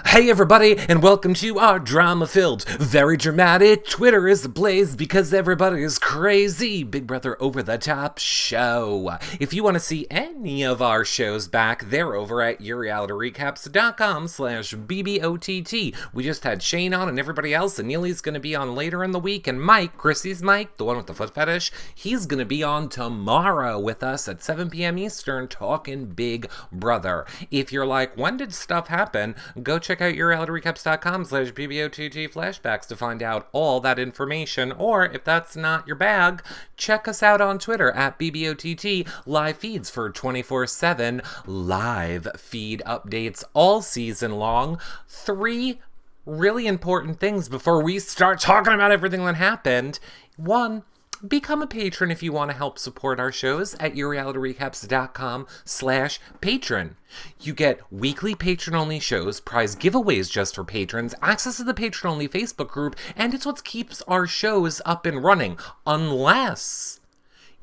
Hey everybody, and welcome to our drama-filled, very dramatic, Twitter is ablaze because everybody is crazy, Big Brother over-the-top show. If you want to see any of our shows back, they're over at yourrealityrecaps.com/BBOTT. We just had Shane on and everybody else, and Neely's going to be on later in the week, and Mike, Chrissy's Mike, the one with the foot fetish, he's going to be on tomorrow with us at 7 p.m. Eastern talking Big Brother. If you're like, when did stuff happen? Go check out yourrealityrecaps.com/BBOTT flashbacks to find out all that information. Or if that's not your bag, check us out on Twitter at BBOTT live feeds for 24/7 live feed updates all season long. 3 really important things before we start talking about everything that happened. 1, become a patron if you want to help support our shows at yourrealityrecaps.com/patron. You get weekly patron-only shows, prize giveaways just for patrons, access to the patron-only Facebook group, and it's what keeps our shows up and running. Unless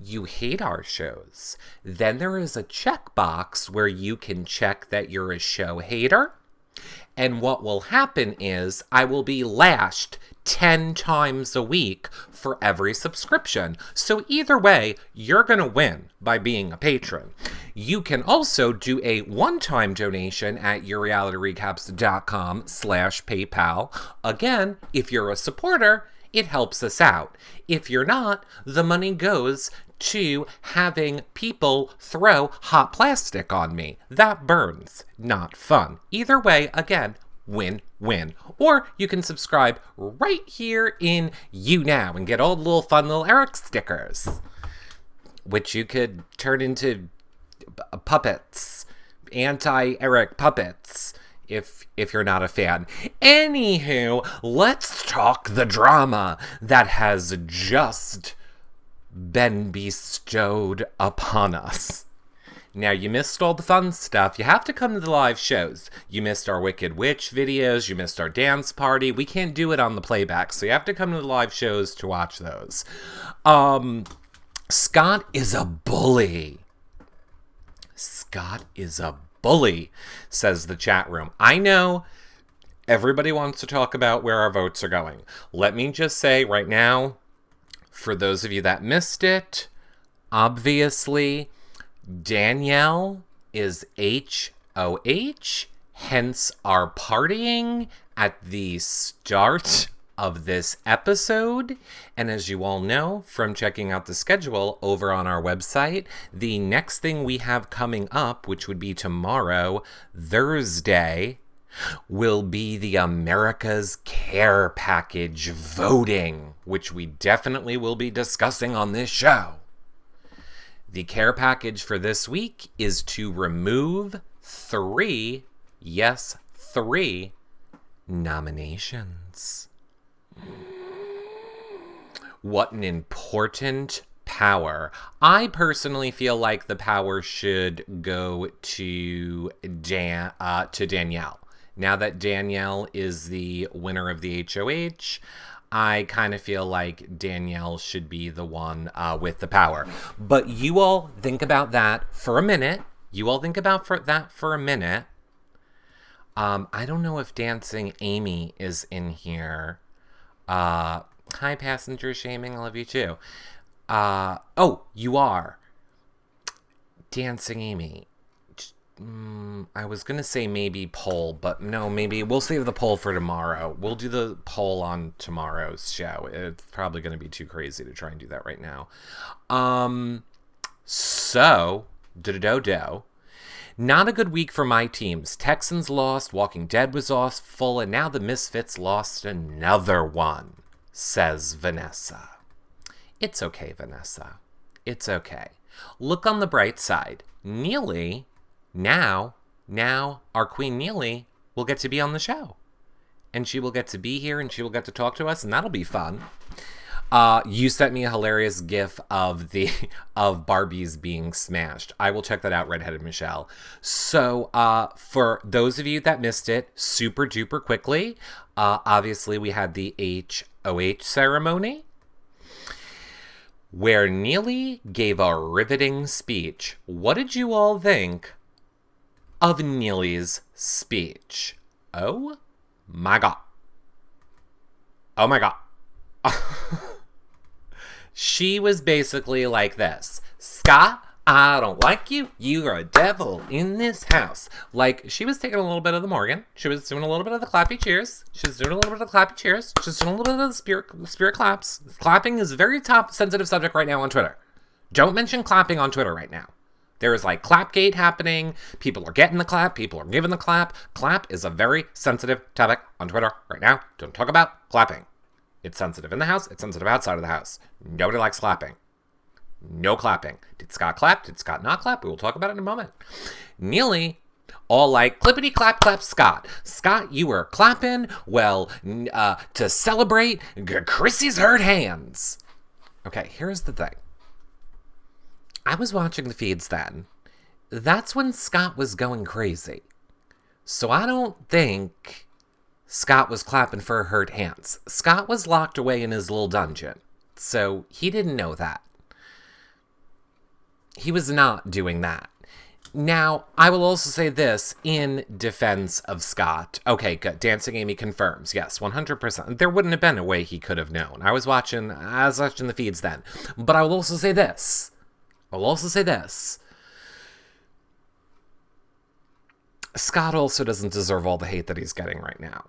you hate our shows, then there is a checkbox where you can check that you're a show hater. And what will happen is I will be lashed 10 times a week for every subscription. So either way, you're going to win by being a patron. You can also do a one-time donation at yourrealityrecaps.com/PayPal. Again, if you're a supporter, it helps us out. If you're not, the money goes to having people throw hot plastic on me. That burns. Not fun. Either way, again, win-win. Or you can subscribe right here in YouNow and get all the little fun little Eric stickers, which you could turn into puppets, anti-Eric puppets, if you're not a fan. Anywho, let's talk the drama that has just been bestowed upon us. Now, you missed all the fun stuff. You have to come to the live shows. You missed our Wicked Witch videos. You missed our dance party. We can't do it on the playback, so you have to come to the live shows to watch those. Scott is a bully. Scott is a bully, says the chat room. I know everybody wants to talk about where our votes are going. Let me just say right now, for those of you that missed it, obviously, Danielle is HOH, hence our partying at the start of this episode. And as you all know from checking out the schedule over on our website, the next thing we have coming up, which would be tomorrow, Thursday, will be the America's Care Package voting, which we definitely will be discussing on this show. The care package for this week is to remove 3, yes, 3 nominations. What an important power. I personally feel like the power should go to Danielle. Now that Danielle is the winner of the HOH, I kind of feel like Danielle should be the one with the power. But you all think about that for a minute. I don't know if Dancing Amy is in here. Hi, Passenger Shaming. I love you too. Oh, you are. Dancing Amy. I was going to say maybe poll, but no, maybe we'll save the poll for tomorrow. We'll do the poll on tomorrow's show. It's probably going to be too crazy to try and do that right now. So, not a good week for my teams. Texans lost, Walking Dead was awful, and now the Misfits lost another one, says Vanessa. It's okay, Vanessa. It's okay. Look on the bright side. Neely... Now, our Queen Neely will get to be on the show. And she will get to be here, and she will get to talk to us, and that'll be fun. You sent me a hilarious gif of Barbies being smashed. I will check that out, Redheaded Michelle. So, for those of you that missed it, super duper quickly, obviously we had the HOH ceremony, where Neely gave a riveting speech. What did you all think of Neely's speech? Oh my God. Oh my God. She was basically like this. Scott, I don't like you. You are a devil in this house. Like, she was taking a little bit of the Morgan. She was doing a little bit of the clappy cheers. She was doing a little bit of the clappy cheers. She's doing a little bit of the spirit claps. Clapping is a very top sensitive subject right now on Twitter. Don't mention clapping on Twitter right now. There is like clapgate happening. People are getting the clap. People are giving the clap. Clap is a very sensitive topic on Twitter right now. Don't talk about clapping. It's sensitive in the house. It's sensitive outside of the house. Nobody likes clapping. No clapping. Did Scott clap? Did Scott not clap? We will talk about it in a moment. Neely, all like, clippity clap clap Scott. Scott, you were clapping. Well, to celebrate Chrissy's hurt hands. Okay, here's the thing. I was watching the feeds then. That's when Scott was going crazy. So I don't think Scott was clapping for hurt hands. Scott was locked away in his little dungeon. So he didn't know that. He was not doing that. Now, I will also say this in defense of Scott. Okay, good. Dancing Amy confirms. Yes, 100%. There wouldn't have been a way he could have known. I was watching the feeds then. But I will also say this. Scott also doesn't deserve all the hate that he's getting right now.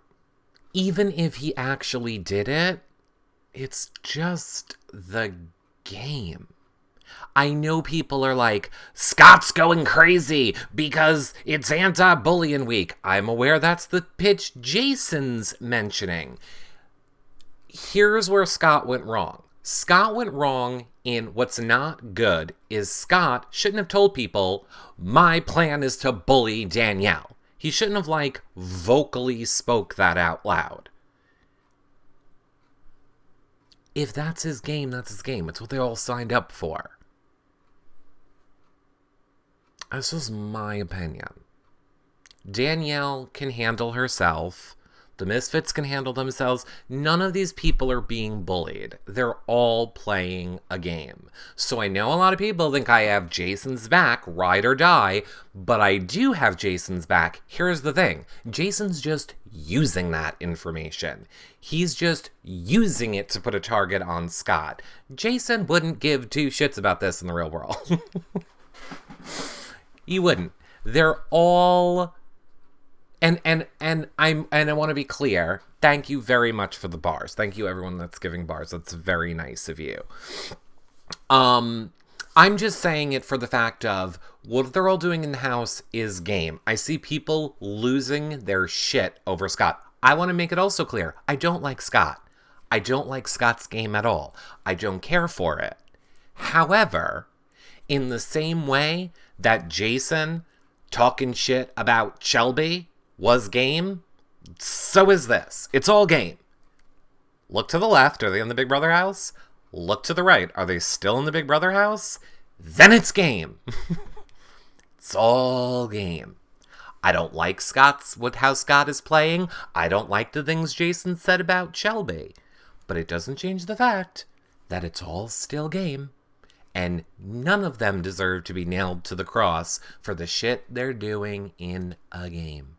Even if he actually did it, it's just the game. I know people are like, Scott's going crazy because it's anti-bullying week. I'm aware that's the pitch Jason's mentioning. Here's where Scott went wrong. Scott went wrong in what's not good is Scott shouldn't have told people, my plan is to bully Danielle. He shouldn't have, like, vocally spoke that out loud. If that's his game, that's his game. It's what they all signed up for. This is my opinion. Danielle can handle herself. The Misfits can handle themselves. None of these people are being bullied. They're all playing a game. So I know a lot of people think I have Jason's back, ride or die, but I do have Jason's back. Here's the thing. Jason's just using that information. He's just using it to put a target on Scott. Jason wouldn't give two shits about this in the real world. He wouldn't. They're all... And I want to be clear. Thank you very much for the bars. Thank you everyone that's giving bars. That's very nice of you. I'm just saying it for the fact of what they're all doing in the house is game. I see people losing their shit over Scott. I want to make it also clear. I don't like Scott. I don't like Scott's game at all. I don't care for it. However, in the same way that Jason talking shit about Shelby was game, so is this. It's all game. Look to the left. Are they in the Big Brother house? Look to the right. Are they still in the Big Brother house? Then it's game. It's all game. I don't like how Scott is playing. I don't like the things Jason said about Shelby. But it doesn't change the fact that it's all still game. And none of them deserve to be nailed to the cross for the shit they're doing in a game.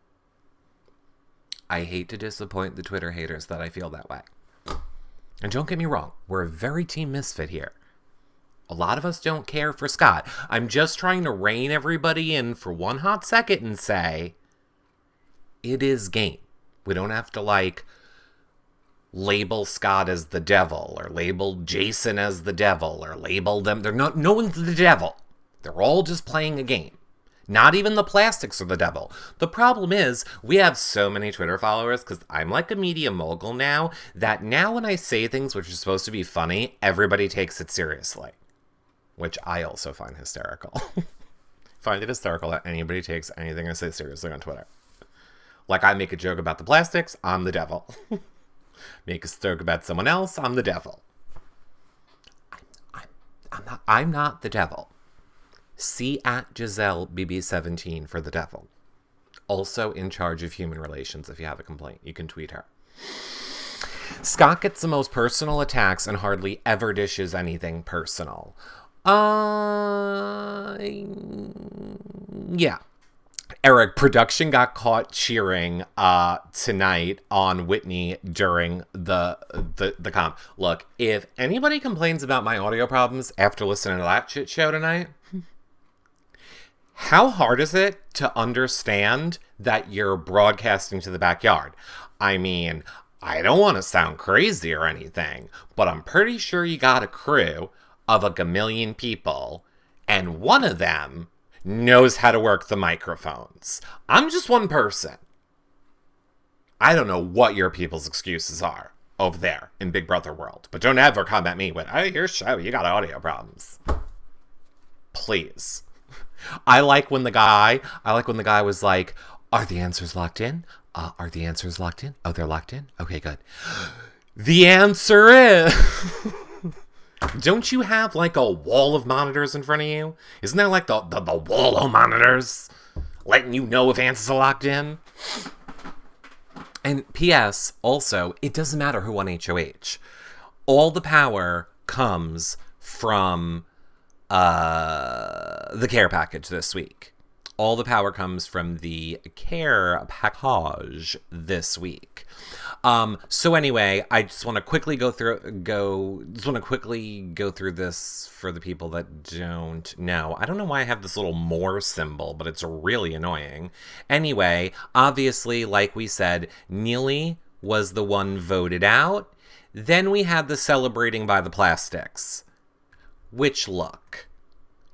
I hate to disappoint the Twitter haters that I feel that way. And don't get me wrong, we're a very team misfit here. A lot of us don't care for Scott. I'm just trying to rein everybody in for one hot second and say, it is game. We don't have to, like, label Scott as the devil, or label Jason as the devil, or label them. No one's the devil. They're all just playing a game. Not even the plastics are the devil. The problem is, we have so many Twitter followers, because I'm like a media mogul now, that now when I say things which are supposed to be funny, everybody takes it seriously. Which I also find hysterical. Find it hysterical that anybody takes anything I say seriously on Twitter. Like, I make a joke about the plastics, I'm the devil. Make a joke about someone else, I'm the devil. I'm not the devil. See at Giselle BB17 for the devil. Also in charge of human relations. If you have a complaint, you can tweet her. Scott gets the most personal attacks and hardly ever dishes anything personal. Yeah. Eric, production got caught cheering tonight on Whitney during the comp. Look, if anybody complains about my audio problems after listening to that shit show tonight, how hard is it to understand that you're broadcasting to the backyard? I mean, I don't want to sound crazy or anything, but I'm pretty sure you got a crew of a gamillion people, and one of them knows how to work the microphones. I'm just one person. I don't know what your people's excuses are over there in Big Brother world, but don't ever come at me with, "Oh, your show, you got audio problems." Please. I like when the guy was like, "Are the answers locked in? Are the answers locked in? Oh, they're locked in? Okay, good." The answer is... Don't you have like a wall of monitors in front of you? Isn't there like the wall of monitors letting you know if answers are locked in? And P.S. also, it doesn't matter who won HOH. All the power comes from the care package this week. All the power comes from the care package this week. So anyway, I just want to quickly go through this for the people that don't know. I don't know why I have this little more symbol, but it's really annoying. Anyway, obviously, like we said, Neely was the one voted out. Then we had the celebrating by the plastics, which, look,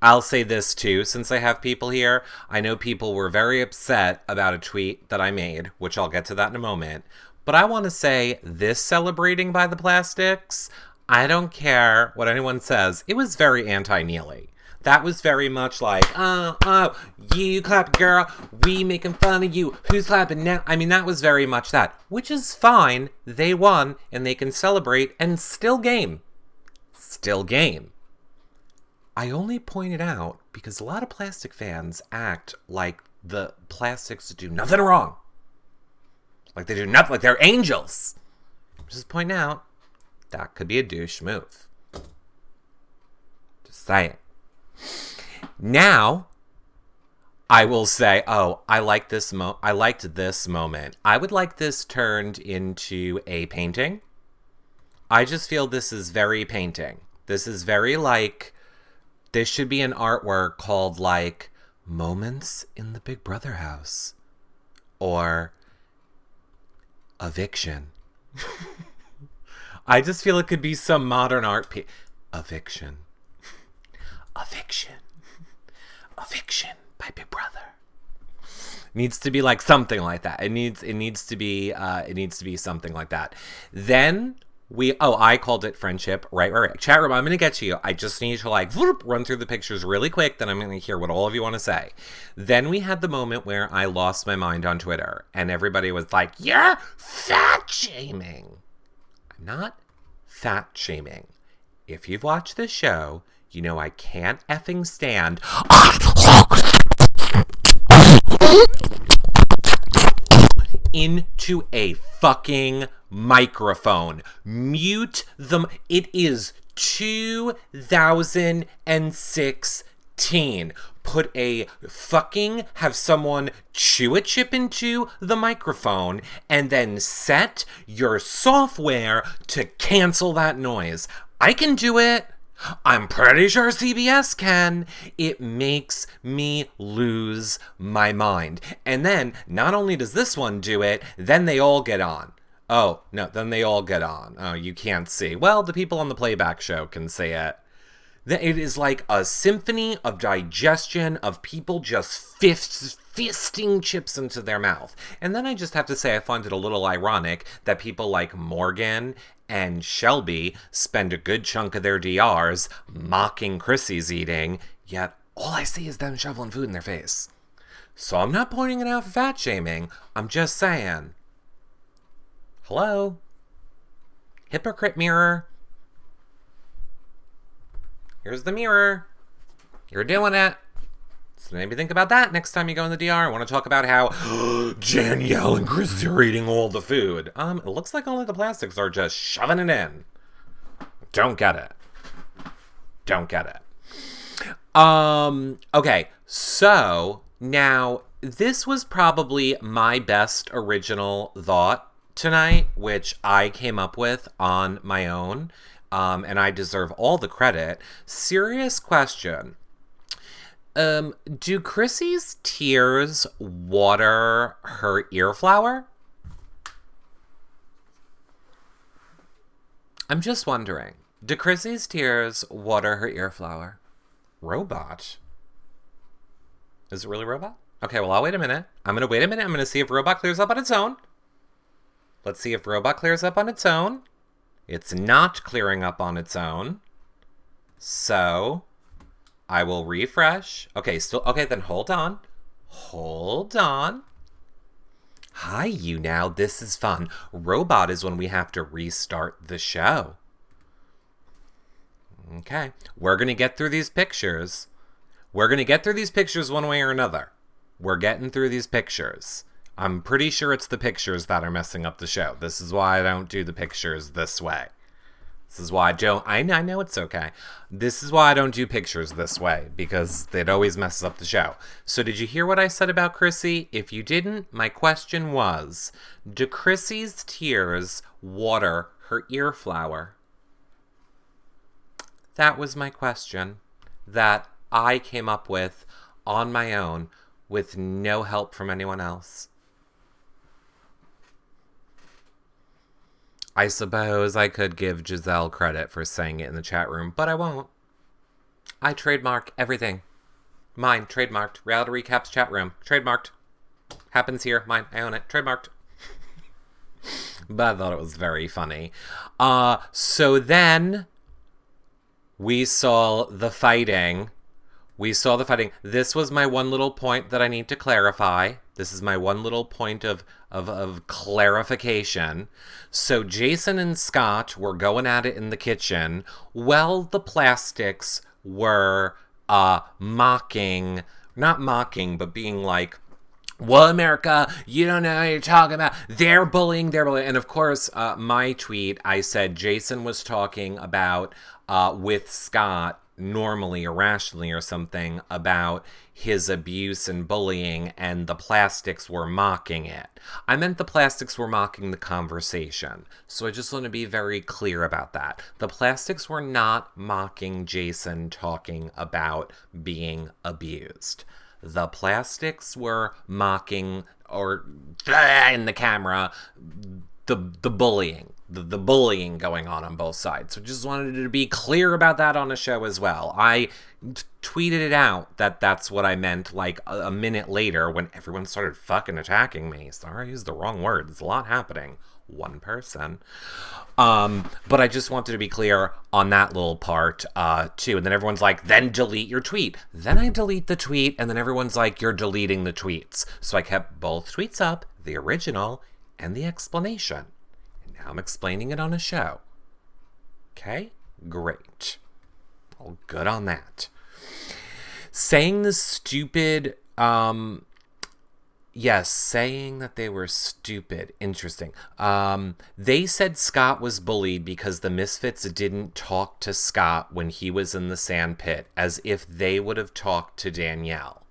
I'll say this too, since I have people here. I know people were very upset about a tweet that I made, which I'll get to that in a moment. But I want to say this celebrating by the plastics, I don't care what anyone says. It was very anti-Neely. That was very much like, you clap, girl. We making fun of you. Who's clapping now? I mean, that was very much that, which is fine. They won and they can celebrate and still game. Still game. I only pointed out because a lot of plastic fans act like the plastics do nothing wrong. Like they do nothing, like they're angels. Just point out, that could be a douche move. Just saying. Now, I will say, I liked this moment. I would like this turned into a painting. I just feel this is very painting. This is very like... This should be an artwork called, like, Moments in the Big Brother House. Or Eviction. I just feel it could be some modern art piece. Eviction. Eviction. Eviction by Big Brother. Needs to be like something like that. It needs to be something like that. Then... I called it friendship, right. Chat room, I'm going to get to you. I just need to run through the pictures really quick, then I'm going to hear what all of you want to say. Then we had the moment where I lost my mind on Twitter, and everybody was like, "You're fat shaming." I'm not fat shaming. If you've watched this show, you know I can't effing stand into a fucking microphone. Mute them. It is 2016. Have someone chew a chip into the microphone and then set your software to cancel that noise. I can do it. I'm pretty sure CBS can. It makes me lose my mind. And then, not only does this one do it, then they all get on. Oh, no, then they all get on. Oh, you can't see. Well, the people on the playback show can see it. It is like a symphony of digestion of people just fisting chips into their mouth. And then I just have to say I find it a little ironic that people like Morgan and Shelby spend a good chunk of their DRs mocking Chrissy's eating, yet all I see is them shoveling food in their face. So I'm not pointing it out for fat shaming. I'm just saying, hello? Hypocrite mirror. Here's the mirror. You're doing it. So maybe think about that next time you go in the DR. I want to talk about how Danielle and Chris are eating all the food. It looks like only the plastics are just shoving it in. Don't get it. Don't get it. Okay, so now this was probably my best original thought tonight, which I came up with on my own, and I deserve all the credit. Serious question. Do Chrissy's tears water her ear flower? I'm just wondering. Do Chrissy's tears water her ear flower? Robot? Is it really Robot? Okay, well, I'll wait a minute. I'm going to wait a minute. I'm going to see if Robot clears up on its own. Let's see if Robot clears up on its own. It's not clearing up on its own. So, I will refresh. Okay, okay, then hold on. Hold on. Hi, you now. This is fun. Robot is when we have to restart the show. Okay, we're going to get through these pictures. We're going to get through these pictures one way or another. We're getting through these pictures. I'm pretty sure it's the pictures that are messing up the show. This is why I don't do the pictures this way. This is why I know it's okay. This is why I don't do pictures this way, because it always messes up the show. So did you hear what I said about Chrissy? If you didn't, my question was, do Chrissy's tears water her ear flower? That was my question that I came up with on my own with no help from anyone else. I suppose I could give Giselle credit for saying it in the chat room, but I won't. I trademark everything. Mine, trademarked. Reality Recaps chat room, trademarked. Happens here, mine, I own it, trademarked. But I thought it was very funny. So then we saw the fighting. This was my one little point that I need to clarify. This is my one little point of clarification. So Jason and Scott were going at it in the kitchen. Well, the plastics were not mocking, but being like, well, America, you don't know what you're talking about. They're bullying. And of course, my tweet, I said Jason was talking about with Scott, normally or rationally or something, about his abuse and bullying, and the plastics were mocking it. I meant the plastics were mocking the conversation. So I just want to be very clear about that. The plastics were not mocking Jason talking about being abused. The plastics were mocking, or in the camera, the bullying. The bullying going on both sides. So just wanted to be clear about that on the show as well. I tweeted it out that that's what I meant like a minute later when everyone started fucking attacking me. Sorry, I used the wrong word. There's a lot happening. One person. But I just wanted to be clear on that little part too. And then everyone's like, then delete your tweet. Then I delete the tweet, and then everyone's like, you're deleting the tweets. So I kept both tweets up, the original and the explanation. I'm explaining it on a show. Okay? Great. All good on that. Saying the stupid, yes, saying that they were stupid. Interesting. They said Scott was bullied because the Misfits didn't talk to Scott when he was in the sand pit, as if they would have talked to Danielle.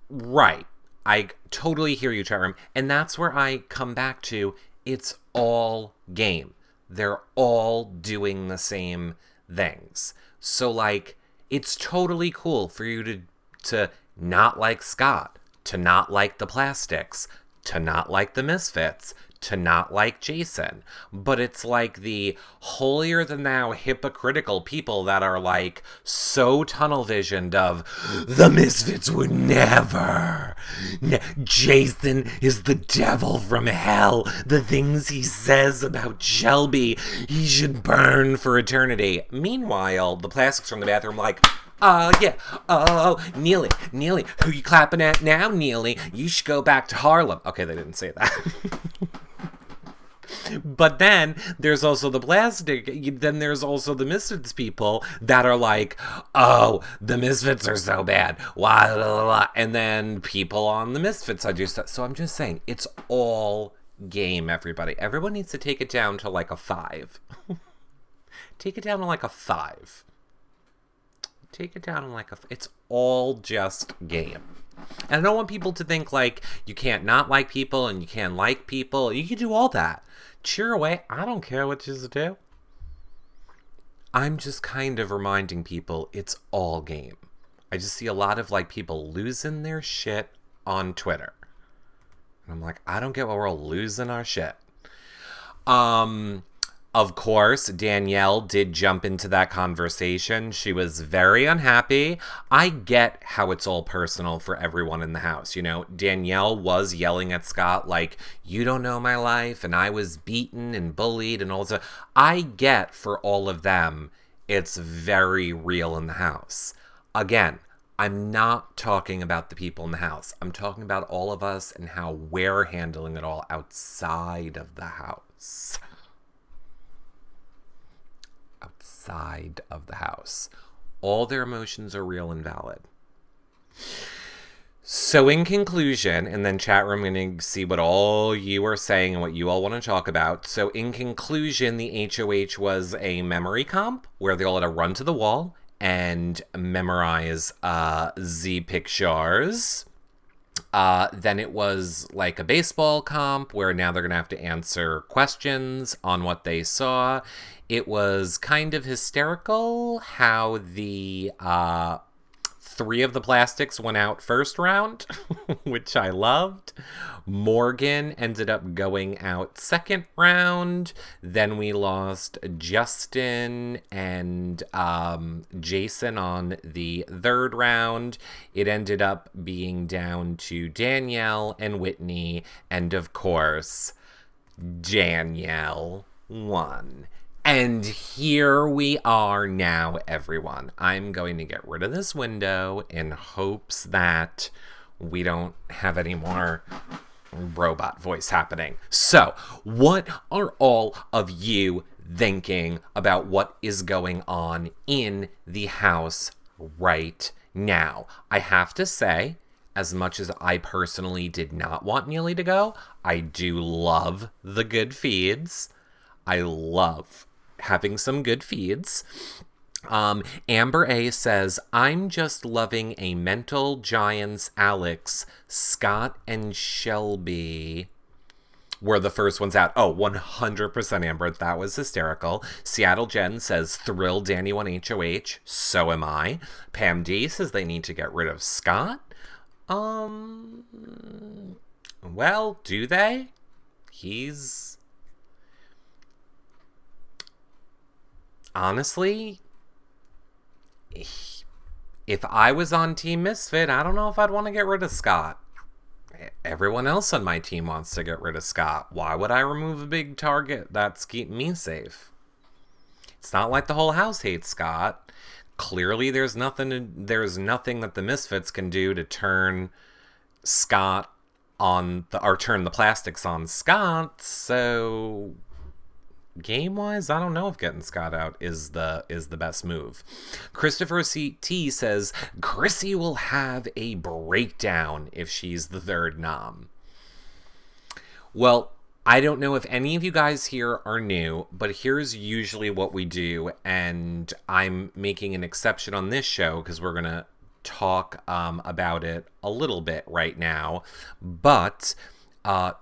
Right. I totally hear you, chat room. And that's where I come back to, it's all game. They're all doing the same things. So, like, it's totally cool for you to not like Scott, to not like the plastics, to not like the Misfits, to not like Jason. But it's like the holier-than-thou hypocritical people that are like so tunnel-visioned of the Misfits would never. Jason is the devil from hell. The things he says about Shelby, he should burn for eternity. Meanwhile, the plastics from the bathroom like, yeah. Oh, Neely, who you clapping at now, Neely? You should go back to Harlem. Okay, they didn't say that. But then there's also the plastic. Then there's also the Misfits people that are like, oh, the Misfits are so bad. Blah, blah, blah. And then people on the Misfits, I do stuff. So I'm just saying, it's all game, everybody. Everyone needs to take it down to like a 5. Take it down to like a 5. Take it down to like a... It's all just game. And I don't want people to think like you can't not like people and you can't like people. You can do all that. Cheer away. I don't care what you do. I'm just kind of reminding people it's all game. I just see a lot of like people losing their shit on Twitter. And I'm like, I don't get why we're all losing our shit. Of course, Danielle did jump into that conversation. She was very unhappy. I get how it's all personal for everyone in the house. You know, Danielle was yelling at Scott like, you don't know my life, and I was beaten and bullied and all that. I get for all of them, it's very real in the house. Again, I'm not talking about the people in the house. I'm talking about all of us and how we're handling it all outside of the house. Outside of the house. All their emotions are real and valid. So in conclusion, and then chat room, I'm going to see what all you are saying and what you all want to talk about. So in conclusion, the HOH was a memory comp where they all had to run to the wall and memorize Z pictures. Then it was like a baseball comp where now they're going to have to answer questions on what they saw. It was kind of hysterical how the 3 of the plastics went out first round, which I loved. Morgan ended up going out second round. Then we lost Justin and Jason on the third round. It ended up being down to Danielle and Whitney. And of course, Danielle won. And here we are now, everyone. I'm going to get rid of this window in hopes that we don't have any more robot voice happening. So, what are all of you thinking about what is going on in the house right now? I have to say, as much as I personally did not want Neely to go, I do love the good feeds. I love having some good feeds. Amber A says, I'm just loving a mental giants. Alex, Scott, and Shelby were the first ones out. Oh, 100% Amber. That was hysterical. Seattle Jen says, thrilled Danny won HOH. So am I. Pam D says they need to get rid of Scott. Well, do they? Honestly, if I was on Team Misfit, I don't know if I'd want to get rid of Scott. Everyone else on my team wants to get rid of Scott. Why would I remove a big target that's keeping me safe? It's not like the whole house hates Scott. Clearly, there's nothing that the Misfits can do to turn Scott on turn the plastics on Scott. So game-wise, I don't know if getting Scott out is the best move. Christopher T says, Chrissy will have a breakdown if she's the third nom. Well, I don't know if any of you guys here are new, but here's usually what we do, and I'm making an exception on this show because we're going to talk about it a little bit right now. But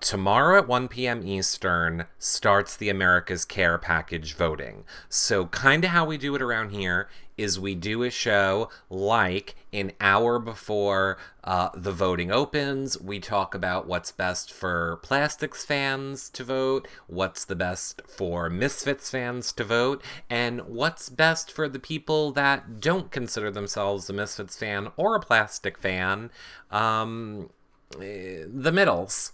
tomorrow at 1 p.m. Eastern starts the America's Care Package voting. So kind of how we do it around here is we do a show like an hour before the voting opens. We talk about what's best for Plastics fans to vote, what's the best for Misfits fans to vote, and what's best for the people that don't consider themselves a Misfits fan or a Plastic fan, the middles.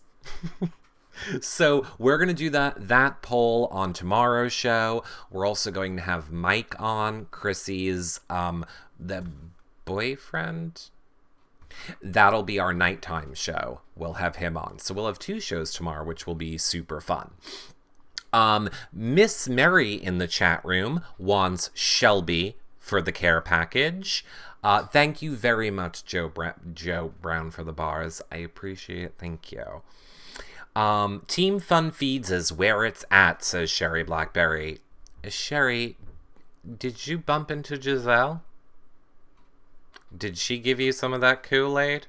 So we're going to do that poll on tomorrow's show. We're also going to have Mike on, Chrissy's the boyfriend. That'll be our nighttime show. We'll have him on. So we'll have 2 shows tomorrow, which will be super fun. Miss Mary in the chat room wants Shelby for the care package. Thank you very much, Joe Brown, for the bars. I appreciate it. Thank you. Team Fun Feeds is where it's at, says Sherry Blackberry. Sherry, did you bump into Giselle? Did she give you some of that Kool-Aid?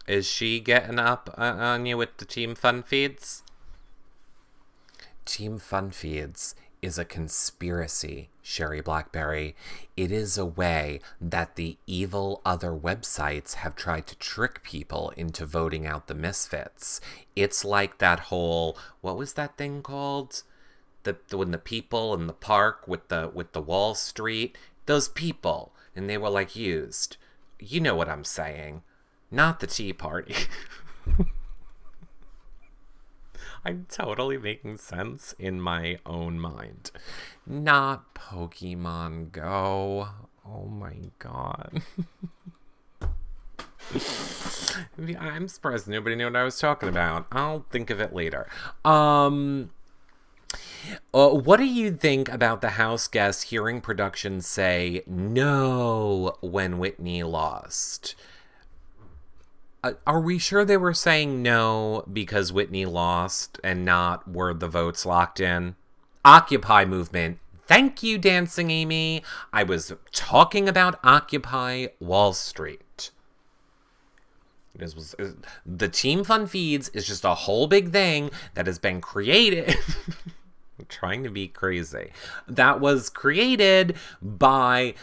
Is she getting up on you with the Team Fun Feeds? Team Fun Feeds is a conspiracy, Sherry Blackberry. It is a way that the evil other websites have tried to trick people into voting out the misfits. It's like that whole, what was that thing called? When the people in the park with the Wall Street, those people, and they were like used. You know what I'm saying. Not the Tea Party. I'm totally making sense in my own mind. Not Pokemon Go. Oh my god. I'm surprised nobody knew what I was talking about. I'll think of it later. What do you think about the House guests hearing production say no when Whitney lost? Are we sure they were saying no because Whitney lost and not were the votes locked in? Occupy movement. Thank you, Dancing Amy. I was talking about Occupy Wall Street. The Team Fun Feeds is just a whole big thing that has been created. I'm trying to be crazy. That was created by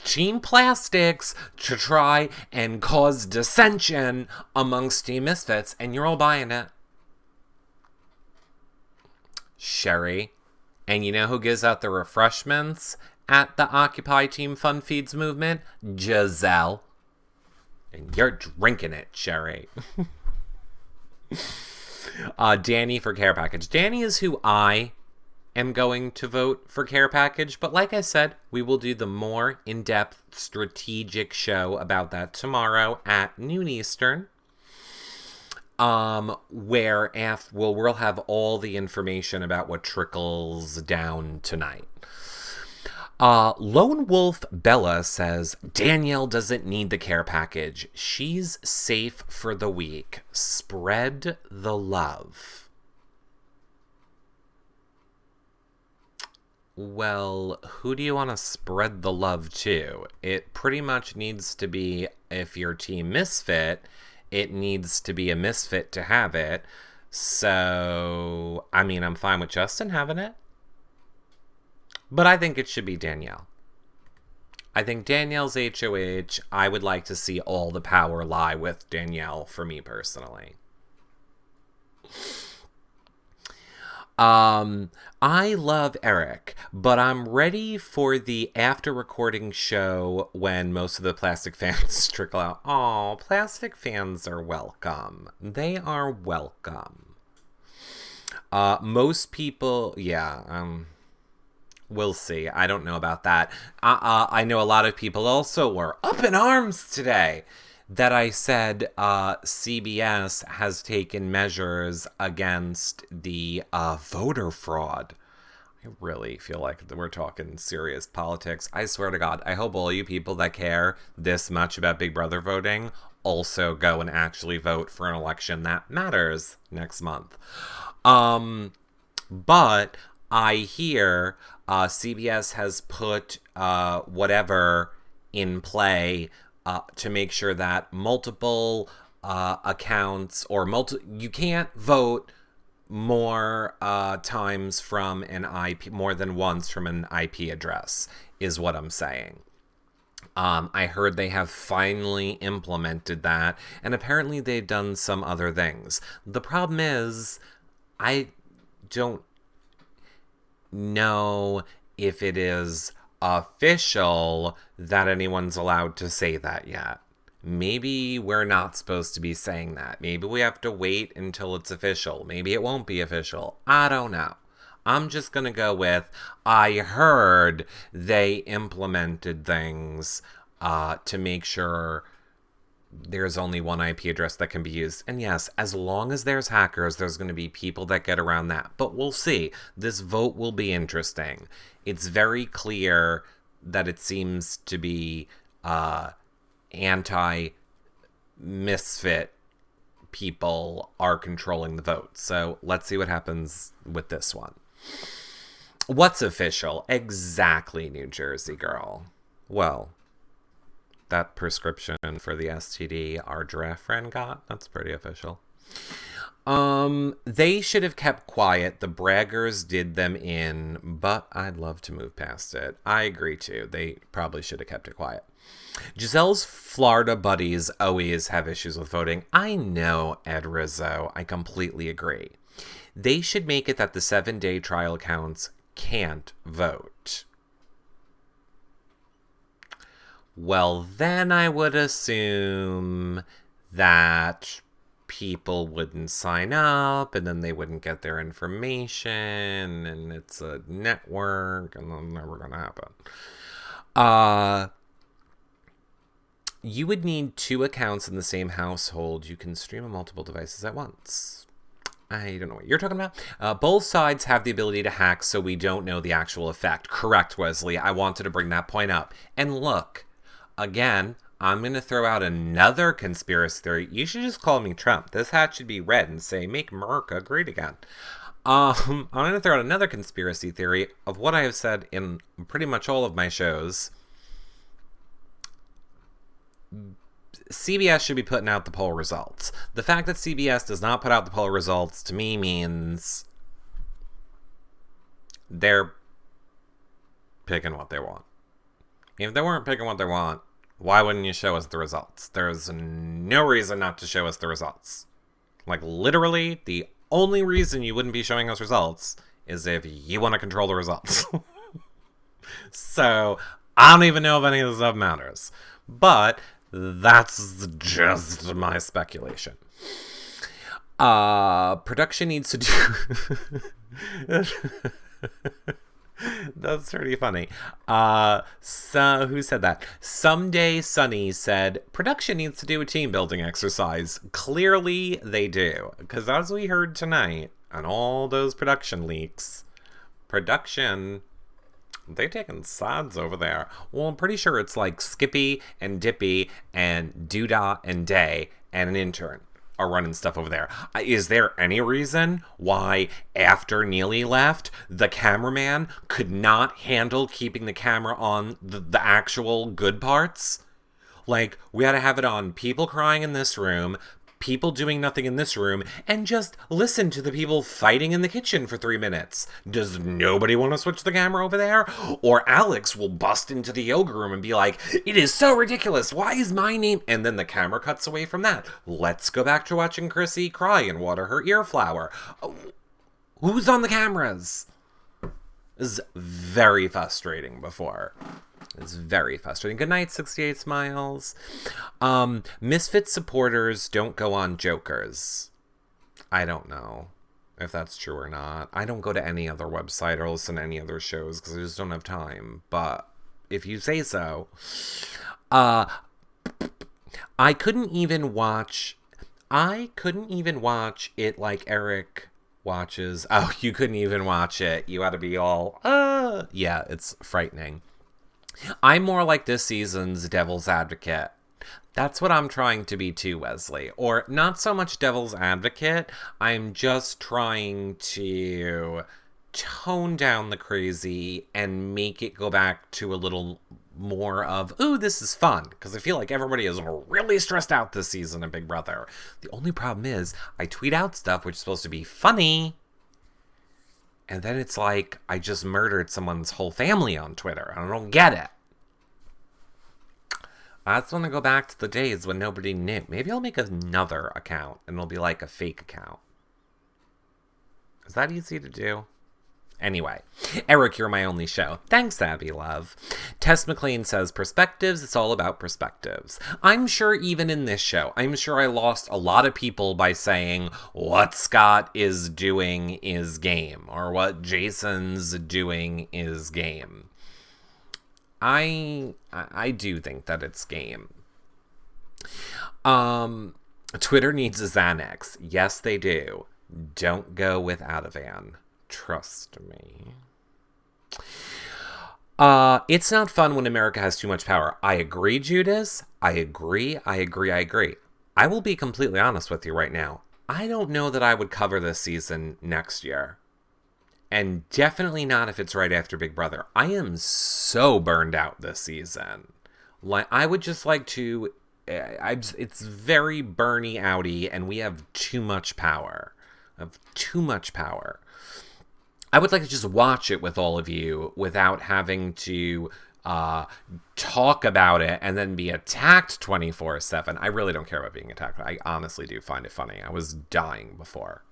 Team Plastics to try and cause dissension amongst Team Misfits, and you're all buying it. Sherry. And you know who gives out the refreshments at the Occupy Team Fun Feeds movement? Giselle. And you're drinking it, Sherry. Danny for care package. Danny is who I am going to vote for care package, but like I said, we will do the more in-depth strategic show about that tomorrow at noon Eastern, where we'll have all the information about what trickles down tonight. Lone Wolf Bella says, Danielle doesn't need the care package. She's safe for the week. Spread the love. Well, who do you want to spread the love to? It pretty much needs to be, if you're Team Misfit, it needs to be a misfit to have it. So, I mean, I'm fine with Justin having it. But I think it should be Danielle. I think Danielle's HOH. I would like to see all the power lie with Danielle, for me personally. I love Eric, but I'm ready for the after recording show when most of the plastic fans trickle out. Aw, plastic fans are welcome. They are welcome. Most people, we'll see. I don't know about that. I know a lot of people also were up in arms today that I said CBS has taken measures against the voter fraud. I really feel like we're talking serious politics. I swear to God, I hope all you people that care this much about Big Brother voting also go and actually vote for an election that matters next month. But I hear CBS has put whatever in play to make sure that multiple accounts or you can't vote more times from an IP, more than once from an IP address, is what I'm saying. I heard they have finally implemented that, and apparently they've done some other things. The problem is, I don't know if it is official that anyone's allowed to say that yet. Maybe we're not supposed to be saying that. Maybe we have to wait until it's official. Maybe it won't be official. I don't know. I'm just going to go with, I heard they implemented things to make sure there's only one IP address that can be used. And yes, as long as there's hackers, there's going to be people that get around that. But we'll see. This vote will be interesting. It's very clear that it seems to be anti-misfit people are controlling the vote. So let's see what happens with this one. What's official? Exactly, New Jersey girl. Well, that prescription for the STD our giraffe friend got. That's pretty official. They should have kept quiet. The braggers did them in, but I'd love to move past it. I agree too. They probably should have kept it quiet. Giselle's Florida buddies always have issues with voting. I know, Ed Rizzo. I completely agree. They should make it that the 7-day trial counts can't vote. Well, then I would assume that people wouldn't sign up, and then they wouldn't get their information, and it's a network, and that's never gonna happen. You would need 2 accounts in the same household. You can stream on multiple devices at once. I don't know what you're talking about. Both sides have the ability to hack, so we don't know the actual effect. Correct, Wesley. I wanted to bring that point up. And look, again, I'm going to throw out another conspiracy theory. You should just call me Trump. This hat should be red and say, make America great again. I'm going to throw out another conspiracy theory of what I have said in pretty much all of my shows. CBS should be putting out the poll results. The fact that CBS does not put out the poll results, to me, means they're picking what they want. If they weren't picking what they want, why wouldn't you show us the results? There's no reason not to show us the results. Like, literally, the only reason you wouldn't be showing us results is if you want to control the results. So, I don't even know if any of this stuff matters. But that's just my speculation. Production needs to do... That's pretty funny. So who said that? Someday Sunny said, production needs to do a team building exercise. Clearly they do. Because as we heard tonight, on all those production leaks, production, they've taken sides over there. Well, I'm pretty sure it's like Skippy and Dippy and Doodah and Day and an intern are running stuff over there. Is there any reason why after Neely left, the cameraman could not handle keeping the camera on the actual good parts? Like, we had to have it on people crying in this room, people doing nothing in this room, and just listen to the people fighting in the kitchen for 3 minutes. Does nobody want to switch the camera over there? Or Alex will bust into the yoga room and be like, it is so ridiculous, why is my name? And then the camera cuts away from that. Let's go back to watching Chrissy cry and water her ear flower. Who's on the cameras? This is very frustrating before. It's very frustrating. Good night, 68 Smiles. Misfit supporters don't go on Jokers. I don't know if that's true or not. I don't go to any other website or listen to any other shows because I just don't have time. But if you say so. I couldn't even watch it like Eric watches. Oh, you couldn't even watch it. You ought to be all, yeah, it's frightening. I'm more like this season's Devil's Advocate. That's what I'm trying to be too, Wesley. Or not so much Devil's Advocate. I'm just trying to tone down the crazy and make it go back to a little more of, ooh, this is fun. Because I feel like everybody is really stressed out this season of Big Brother. The only problem is I tweet out stuff which is supposed to be funny. And then it's like, I just murdered someone's whole family on Twitter. I don't get it. I just want to go back to the days when nobody knew. Maybe I'll make another account, and it'll be like a fake account. Is that easy to do? Anyway, Eric, you're my only show. Thanks, Abby Love. Tess McLean says, perspectives, it's all about perspectives. I'm sure even in this show, I'm sure I lost a lot of people by saying what Scott is doing is game, or what Jason's doing is game. I do think that it's game. Twitter needs a Xanax. Yes, they do. Don't go with Ativan. Trust me. It's not fun when America has too much power. I agree, Judas. I agree. I will be completely honest with you right now. I don't know that I would cover this season next year. And definitely not if it's right after Big Brother. I am so burned out this season. Like, I would just like to. It's very Bernie outy, and we have too much power. Too much power. I would like to just watch it with all of you without having to talk about it and then be attacked 24/7. I really don't care about being attacked. I honestly do find it funny. I was dying before.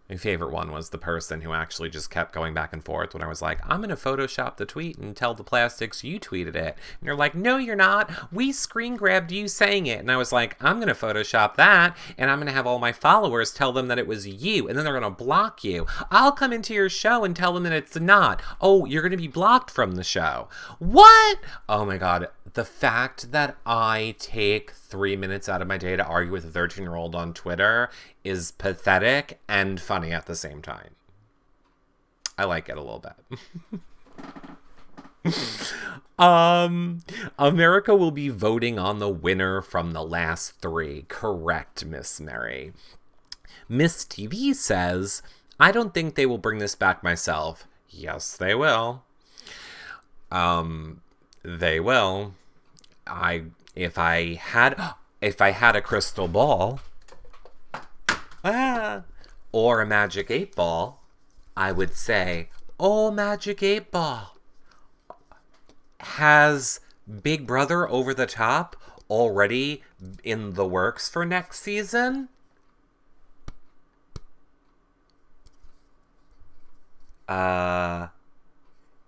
My favorite one was the person who actually just kept going back and forth when I was like, I'm going to Photoshop the tweet and tell the plastics you tweeted it. And they're like, no, you're not. We screen grabbed you saying it. And I was like, I'm going to Photoshop that. And I'm going to have all my followers tell them that it was you. And then they're going to block you. I'll come into your show and tell them that it's not. Oh, you're going to be blocked from the show. What? Oh my God. The fact that I take 3 minutes out of my day to argue with a 13-year-old on Twitter is pathetic and funny at the same time. I like it a little bit. America will be voting on the winner from the last 3. Correct, Miss Mary. Miss TV says, I don't think they will bring this back myself. Yes, they will. They will. If I had a crystal ball, or a magic 8 ball, I would say, oh, magic 8 ball. Has Big Brother Over the Top already in the works for next season?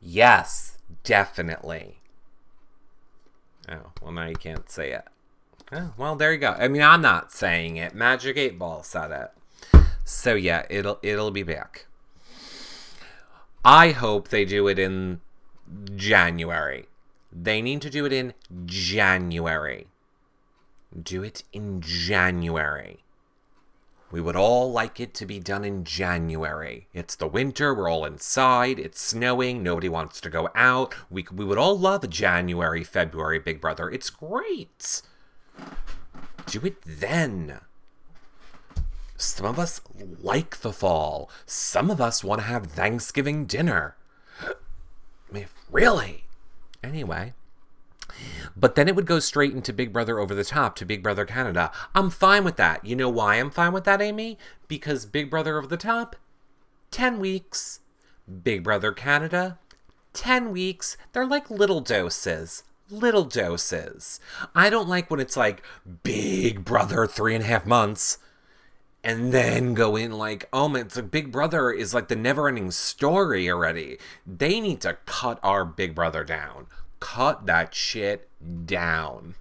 Yes, definitely. Oh, well, now you can't say it. Oh, well, there you go. I mean, I'm not saying it. Magic 8 Ball said it. So yeah, it'll be back. I hope they do it in January. They need to do it in January. Do it in January. We would all like it to be done in January. It's the winter, we're all inside, it's snowing, nobody wants to go out. We would all love January, February, Big Brother. It's great. Do it then. Some of us like the fall. Some of us want to have Thanksgiving dinner. I mean, really? Anyway. But then it would go straight into Big Brother Over the Top to Big Brother Canada. I'm fine with that. You know why I'm fine with that, Amy? Because Big Brother Over the Top, 10 weeks. Big Brother Canada, 10 weeks. They're like little doses. Little doses. I don't like when it's like Big Brother 3.5 months. And then go in like, oh my, it's like Big Brother is like the never-ending story already. They need to cut our Big Brother down. Cut that shit down.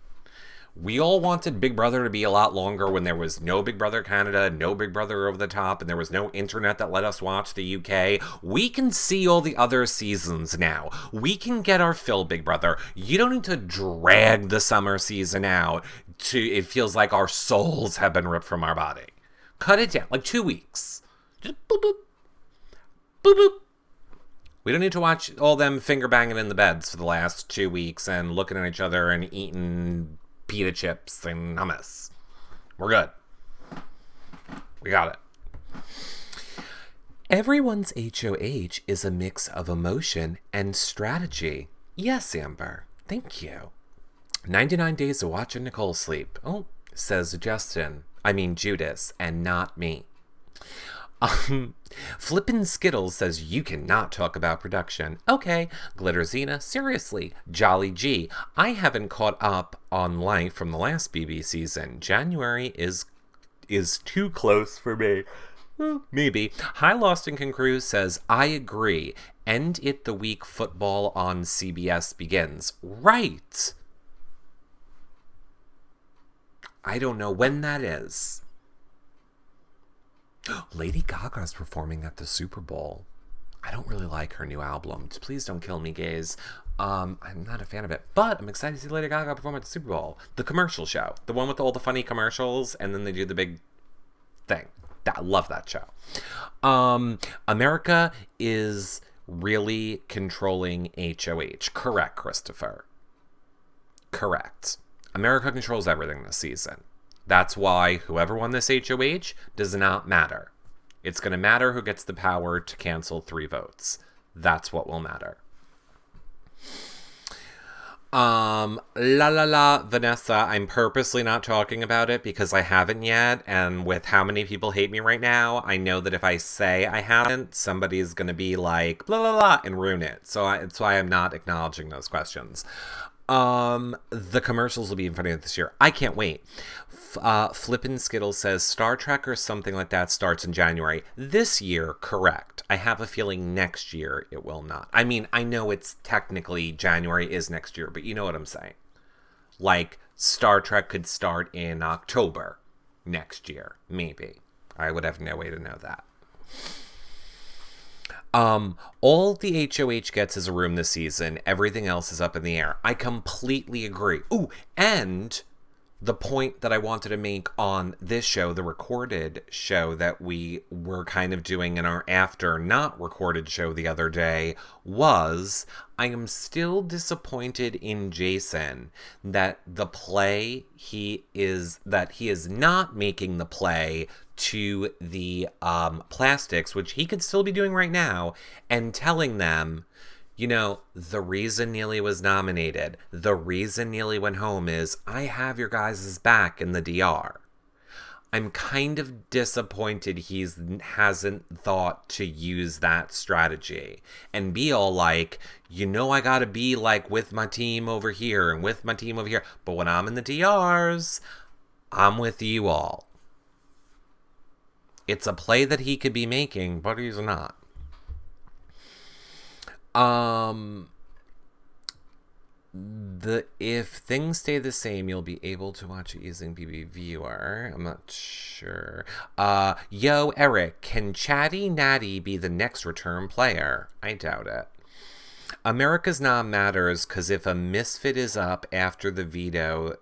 We all wanted Big Brother to be a lot longer when there was no Big Brother Canada, no Big Brother Over the Top, and there was no internet that let us watch the UK. We can see all the other seasons now. We can get our fill, Big Brother. You don't need to drag the summer season out it feels like our souls have been ripped from our body. Cut it down, like 2 weeks. Just boop, boop. Boop, boop. We don't need to watch all them finger banging in the beds for the last 2 weeks and looking at each other and eating pita chips and hummus. We're good. We got it. Everyone's HOH is a mix of emotion and strategy. Yes, Amber. Thank you. 99 days of watching Nicole sleep. Oh, says Judas, and not me. Flippin' Skittles says you cannot talk about production. Okay, Glitterzina, seriously, Jolly G, I haven't caught up on life from the last BB season. January is too close for me. Maybe. Hi Lost and Concruise says, I agree. End it the week football on CBS begins. Right. I don't know when that is. Lady Gaga's performing at the Super Bowl. I don't really like her new album. Please don't kill me, gays. I'm not a fan of it, but I'm excited to see Lady Gaga perform at the Super Bowl. The commercial show. The one with all the funny commercials, and then they do the big thing. I love that show. America is really controlling HOH. Correct, Christopher. Correct. America controls everything this season. That's why whoever won this HOH does not matter. It's going to matter who gets the power to cancel 3 votes. That's what will matter. Vanessa, I'm purposely not talking about it because I haven't yet, and with how many people hate me right now, I know that if I say I haven't, somebody's gonna be like, blah, blah, blah, and ruin it. So that's why I'm not acknowledging those questions. The commercials will be in front of you this year. I can't wait. Flippin' Skittle says Star Trek or something like that starts in January. This year, correct. I have a feeling next year it will not. I mean, I know it's technically January is next year, but you know what I'm saying. Like, Star Trek could start in October next year, maybe. I would have no way to know that. All the HOH gets is a room this season. Everything else is up in the air. I completely agree. Ooh, and the point that I wanted to make on this show, the recorded show that we were kind of doing in our after not recorded show the other day, was I am still disappointed in Jason that he is not making the play to the plastics, which he could still be doing right now, and telling them, you know, the reason Neely was nominated, the reason Neely went home is I have your guys' back in the DR. I'm kind of disappointed he hasn't thought to use that strategy and be all like, you know, I gotta be like with my team over here and with my team over here, but when I'm in the DRs, I'm with you all. It's a play that he could be making, but he's not. If things stay the same, you'll be able to watch it using BB Viewer. I'm not sure. Yo, Eric, can Chatty Natty be the next return player? I doubt it. America's Nom matters because if a misfit is up after the veto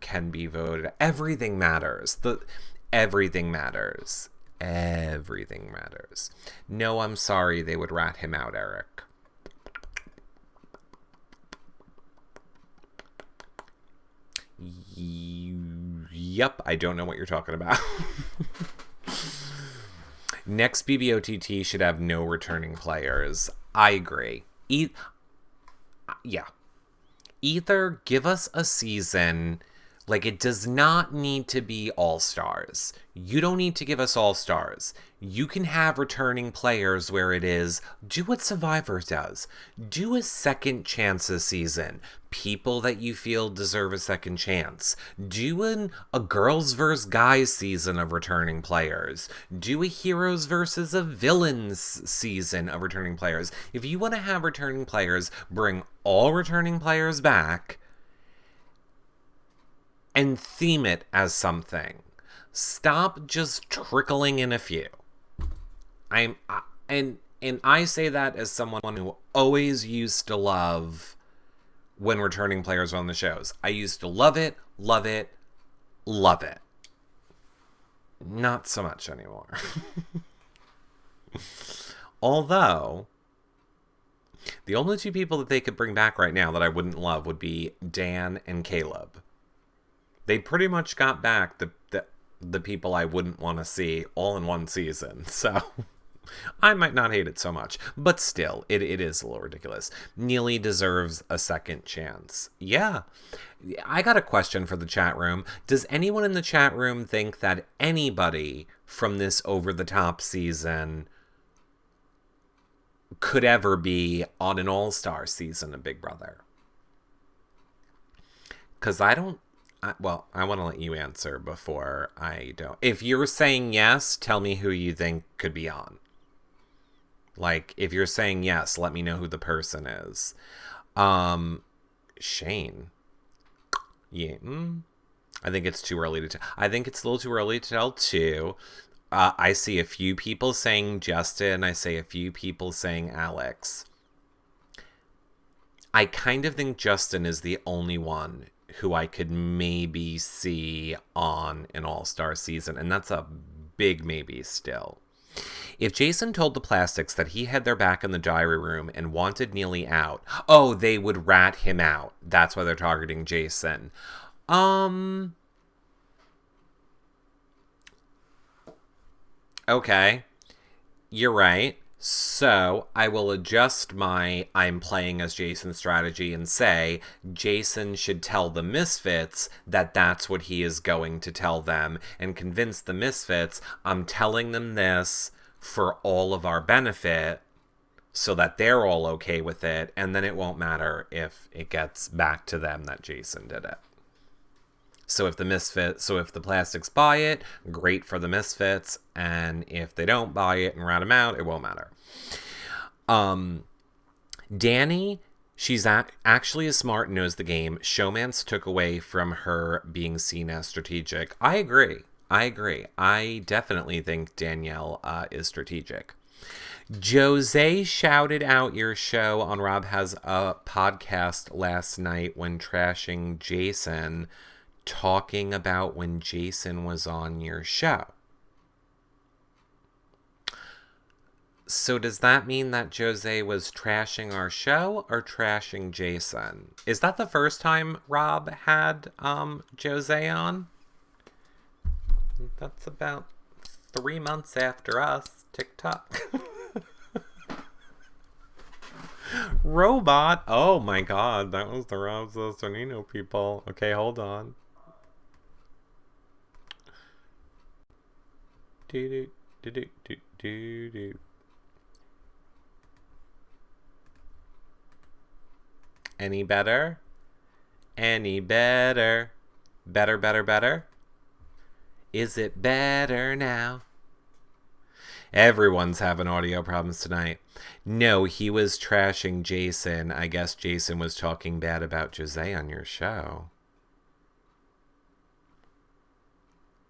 can be voted, everything matters. Everything matters. Everything matters. No, I'm sorry, they would rat him out, Eric. Yep, I don't know what you're talking about. Next BBOTT should have no returning players. I agree. Yeah. Either give us a season, like it does not need to be all-stars. You don't need to give us all-stars. You can have returning players where it is, do what Survivor does. Do a second chances season. People that you feel deserve a second chance. Do a girls versus guys season of returning players. Do a heroes versus a villains season of returning players. If you want to have returning players, bring all returning players back and theme it as something. Stop just trickling in a few. And I say that as someone who always used to love when returning players on the shows. I used to love it, love it, love it. Not so much anymore. Although, the only two people that they could bring back right now that I wouldn't love would be Dan and Caleb. They pretty much got back the people I wouldn't want to see all in one season, so I might not hate it so much, but still, it is a little ridiculous. Neely deserves a second chance. Yeah. I got a question for the chat room. Does anyone in the chat room think that anybody from this over-the-top season could ever be on an all-star season of Big Brother? Because I want to let you answer before I don't. If you're saying yes, tell me who you think could be on. Like, if you're saying yes, let me know who the person is. Shane. Yeah. I think it's too early to tell. I think it's a little too early to tell, too. I see a few people saying Justin. I see a few people saying Alex. I kind of think Justin is the only one who I could maybe see on an all-star season, and that's a big maybe still. If Jason told the plastics that he had their back in the diary room and wanted Neely out, they would rat him out. That's why they're targeting Jason. Okay. You're right. So I will adjust my I'm playing as Jason strategy and say Jason should tell the Misfits that that's what he is going to tell them and convince the Misfits I'm telling them this for all of our benefit so that they're all okay with it, and then it won't matter if it gets back to them that Jason did it. So if the plastics buy it, great for the Misfits, and if they don't buy it and rat them out, it won't matter. Danny, she's actually is smart and knows the game. Showmance took away from her being seen as strategic. I agree. I definitely think Danielle is strategic. Jose shouted out your show on Rob Has a Podcast last night when trashing Jason, talking about when Jason was on your show. So does that mean that Jose was trashing our show or trashing Jason? Is that the first time Rob had Jose on? That's about 3 months after us. TikTok. Robot. Oh my god, that was the Rob Cesternino people. Okay, hold on. Do do do do do do. Any better? Any better? Better? Is it better now? Everyone's having audio problems tonight. No, he was trashing Jason. I guess Jason was talking bad about Jose on your show.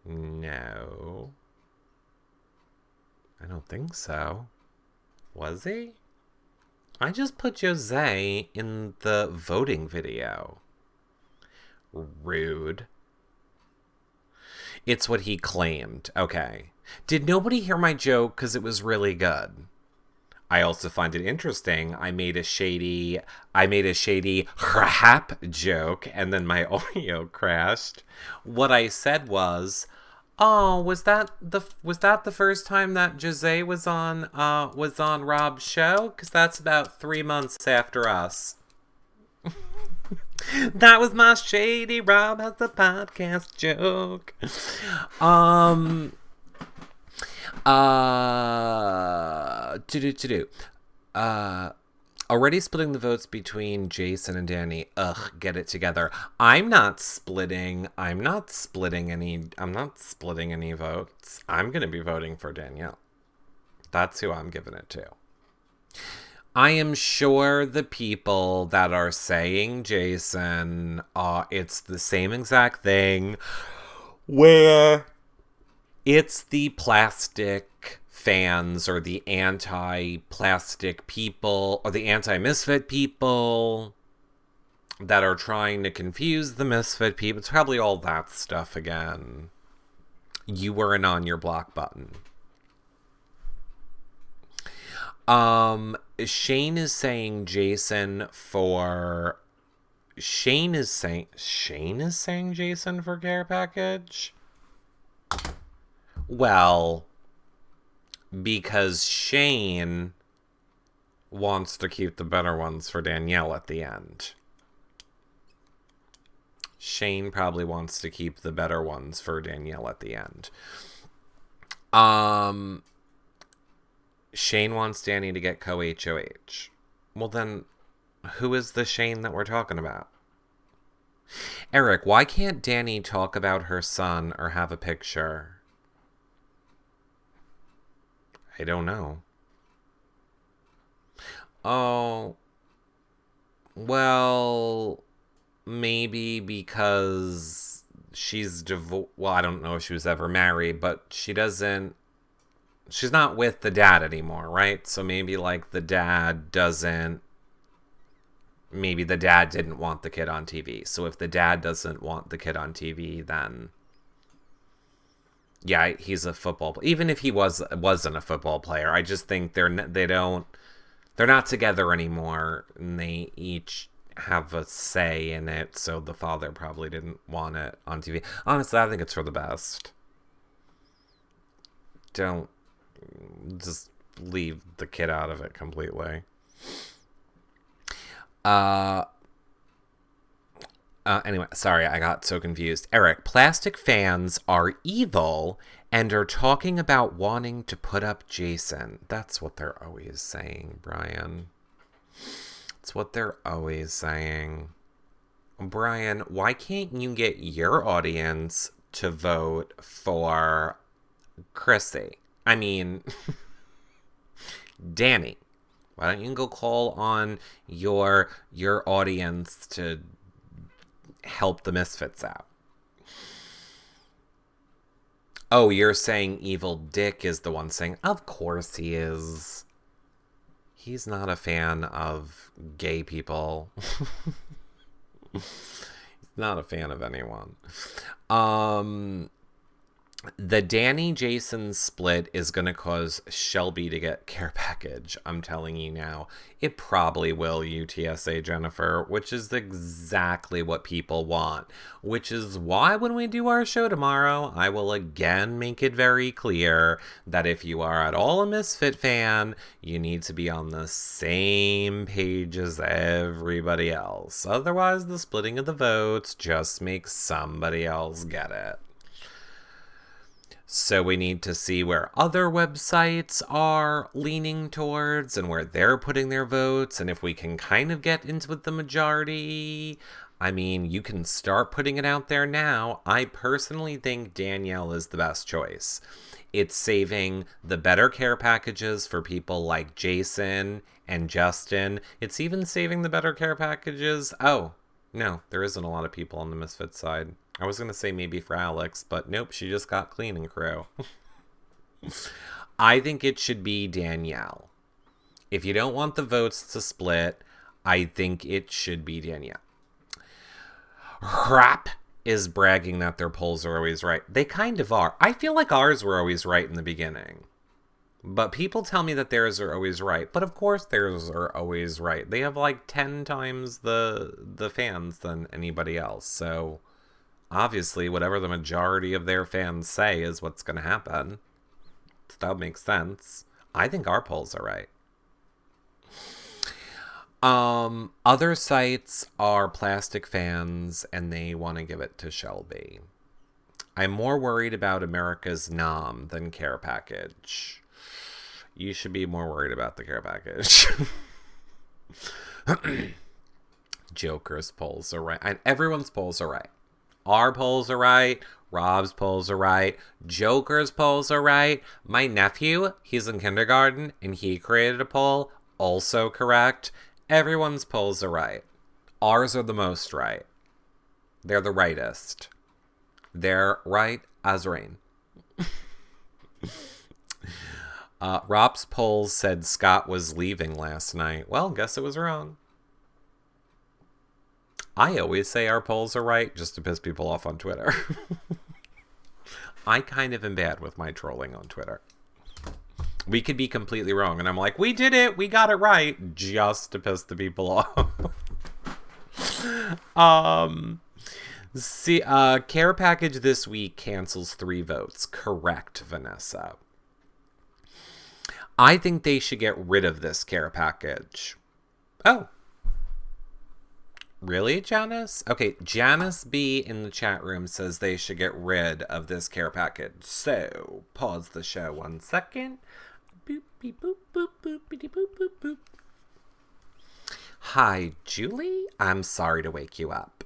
No. I don't think so. Was he? I just put Jose in the voting video. Rude. It's what he claimed. Okay. Did nobody hear my joke? Because it was really good. I also find it interesting. I made a shady rap joke, and then my audio crashed. What I said was, "Oh, was that the first time that Jose was on Rob's show? Because that's about 3 months after us." That was my shady Rob Has the Podcast joke. Already splitting the votes between Jason and Danny. Ugh, get it together. I'm not splitting any votes. I'm going to be voting for Danielle. That's who I'm giving it to. I am sure the people that are saying Jason, it's the same exact thing where it's the plastic fans or the anti-plastic people or the anti-misfit people that are trying to confuse the misfit people. It's probably all that stuff again. You weren't on your block button. Shane is saying Jason for care package? Well, because Shane wants to keep the better ones for Danielle at the end. Shane probably wants to keep the better ones for Danielle at the end. Shane wants Danny to get co-HOH. Well then, who is the Shane that we're talking about? Eric, why can't Danny talk about her son or have a picture? I don't know. Oh, well, maybe because she's well, I don't know if she was ever married, but she's not with the dad anymore, right? So maybe like maybe the dad didn't want the kid on TV. So if the dad doesn't want the kid on TV, then yeah, he's a football player. Even if he wasn't a football player, I just think they're not together anymore, and they each have a say in it. So the father probably didn't want it on TV. Honestly, I think it's for the best. Don't just leave the kid out of it completely. Anyway, sorry, I got so confused. Eric, plastic fans are evil and are talking about wanting to put up Jason. That's what they're always saying, Brian. That's what they're always saying. Brian, why can't you get your audience to vote for Chrissy? I mean, Danny. Why don't you go call on your audience to help the Misfits out? Oh, you're saying Evil Dick is the one saying, of course he is. He's not a fan of gay people. He's not a fan of anyone. The Danny Jason split is going to cause Shelby to get care package. I'm telling you now. It probably will, UTSA Jennifer, which is exactly what people want. Which is why when we do our show tomorrow, I will again make it very clear that if you are at all a Misfit fan, you need to be on the same page as everybody else. Otherwise, the splitting of the votes just makes somebody else get it. So we need to see where other websites are leaning towards and where they're putting their votes. And if we can kind of get into the majority, I mean, you can start putting it out there now. I personally think Danielle is the best choice. It's saving the better care packages for people like Jason and Justin. It's even saving the better care packages. Oh, no, there isn't a lot of people on the Misfits side. I was going to say maybe for Alex, but nope, she just got cleaning crew. I think it should be Danielle. If you don't want the votes to split, I think it should be Danielle. Rap is bragging that their polls are always right. They kind of are. I feel like ours were always right in the beginning. But people tell me that theirs are always right. But of course theirs are always right. They have like 10 times the fans than anybody else. So obviously, whatever the majority of their fans say is what's going to happen. So that makes sense. I think our polls are right. Other sites are plastic fans, and they want to give it to Shelby. I'm more worried about America's Nom than care package. You should be more worried about the care package. Joker's polls are right. And everyone's polls are right. Our polls are right. Rob's polls are right. Joker's polls are right. My nephew, he's in kindergarten, and he created a poll. Also correct. Everyone's polls are right. Ours are the most right. They're the rightest. They're right as rain. Rob's polls said Scott was leaving last night. Well, guess it was wrong. I always say our polls are right just to piss people off on Twitter. I kind of am bad with my trolling on Twitter. We could be completely wrong, and I'm like, we did it, we got it right, just to piss the people off. Care package this week cancels 3 votes. Correct, Vanessa. I think they should get rid of this care package. Oh. Really, Janice? Okay, Janice B in the chat room says they should get rid of this care package. So, pause the show 1 second. Boop, beep, boop, boop, boop, beep, boop, boop, boop. Hi, Julie. I'm sorry to wake you up.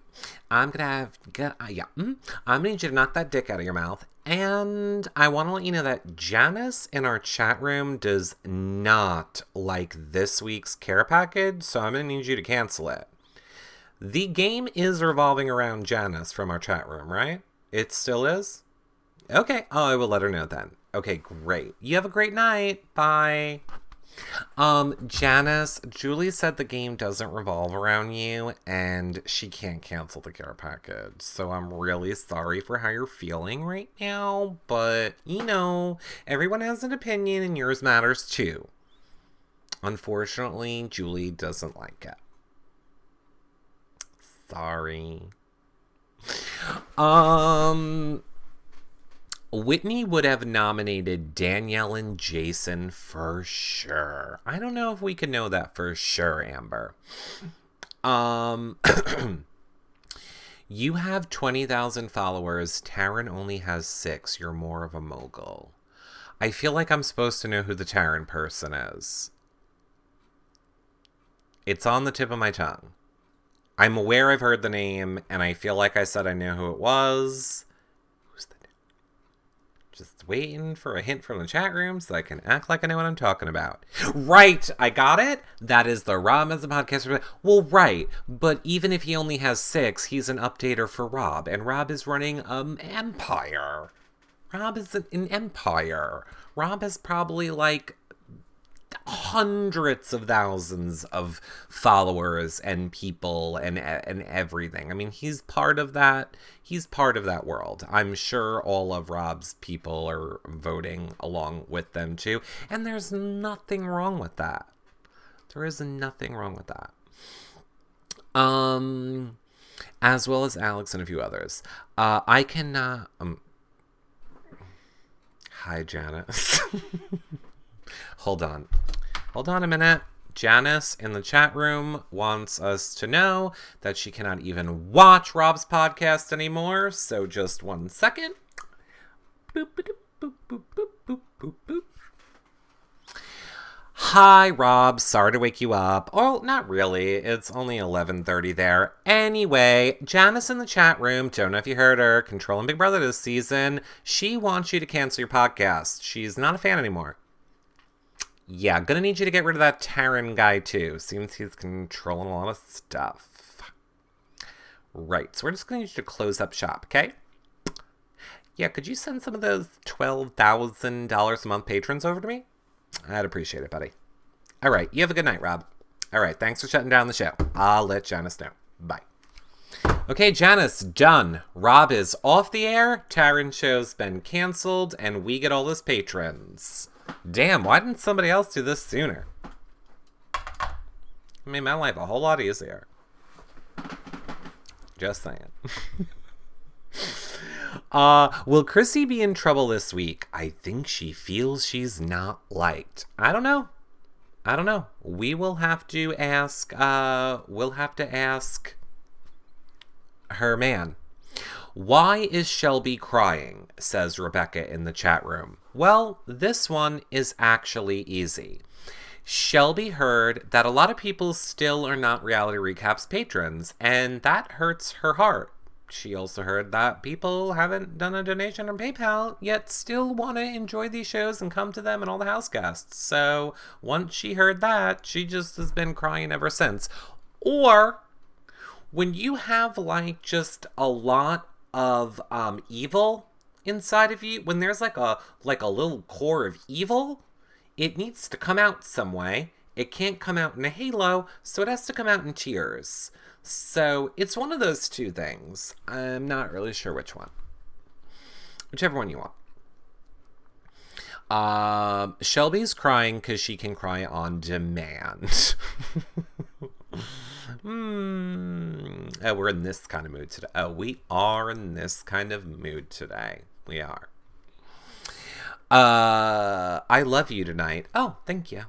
I'm gonna need you to knock that dick out of your mouth. And I want to let you know that Janice in our chat room does not like this week's care package, so I'm gonna need you to cancel it. The game is revolving around Janice from our chat room, right? It still is? Okay. Oh, I will let her know then. Okay, great. You have a great night. Bye. Janice, Julie said the game doesn't revolve around you and she can't cancel the care package. So I'm really sorry for how you're feeling right now, but you know, everyone has an opinion and yours matters too. Unfortunately, Julie doesn't like it. Sorry. Whitney would have nominated Danielle and Jason for sure. I don't know if we can know that for sure, Amber. You have 20,000 followers. Taryn only has 6. You're more of a mogul. I feel like I'm supposed to know who the Taryn person is. It's on the tip of my tongue. I'm aware I've heard the name, and I feel like I said I knew who it was. Who's the... Just waiting for a hint from the chat room so I can act like I know what I'm talking about. Right! I got it! That is the Rob as a podcaster. Well, right. But even if he only has 6, he's an updater for Rob. And Rob is running empire. Rob is an empire. Rob has probably like hundreds of thousands of followers and people and everything. I mean, he's part of that. He's part of that world. I'm sure all of Rob's people are voting along with them too. And there's nothing wrong with that. There is nothing wrong with that. As well as Alex and a few others. I cannot... Hi, Janice. Hold on a minute. Janice in the chat room wants us to know that she cannot even watch Rob's podcast anymore. So just 1 second. Boop, boop, boop, boop, boop, boop, boop, boop. Hi, Rob. Sorry to wake you up. Oh, not really. It's only 11:30 there. Anyway, Janice in the chat room, don't know if you heard her, controlling Big Brother this season. She wants you to cancel your podcast. She's not a fan anymore. Yeah, gonna need you to get rid of that Taryn guy, too. Seems he's controlling a lot of stuff. Right, so we're just gonna need you to close up shop, okay? Yeah, could you send some of those $12,000 a month patrons over to me? I'd appreciate it, buddy. All right, you have a good night, Rob. All right, thanks for shutting down the show. I'll let Janice know. Bye. Okay, Janice, done. Rob is off the air, Taryn show's been canceled, and we get all his patrons. Damn, why didn't somebody else do this sooner? It made my life a whole lot easier. Just saying. Will Chrissy be in trouble this week? I think she feels she's not liked. I don't know. We will have to ask, her man. Why is Shelby crying? Says Rebecca in the chat room. Well, this one is actually easy. Shelby heard that a lot of people still are not Reality Recaps patrons, and that hurts her heart. She also heard that people haven't done a donation on PayPal, yet still want to enjoy these shows and come to them and all the house guests. So once she heard that, she just has been crying ever since. Or when you have like just a lot of evil inside of you, when there's like a little core of evil, it needs to come out some way. It can't come out in a halo, so it has to come out in tears. So it's one of those two things. I'm not really sure which one. Whichever one you want. Shelby's crying because she can cry on demand. We're in this kind of mood today. We are in this kind of mood today. We are. I love you tonight. Oh, thank you.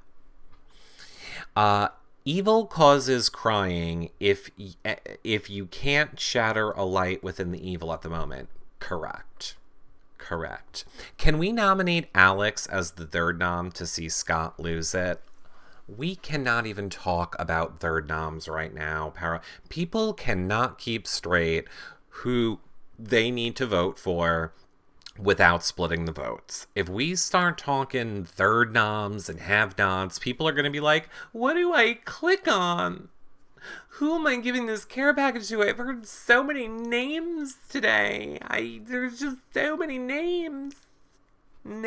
Evil causes crying if you can't shatter a light within the evil at the moment. Correct. Can we nominate Alex as the third nom to see Scott lose it? We cannot even talk about third noms right now. People cannot keep straight who they need to vote for without splitting the votes. If we start talking third noms and have-nots, people are going to be like, what do I click on? Who am I giving this care package to? I've heard so many names today. There's just so many names. We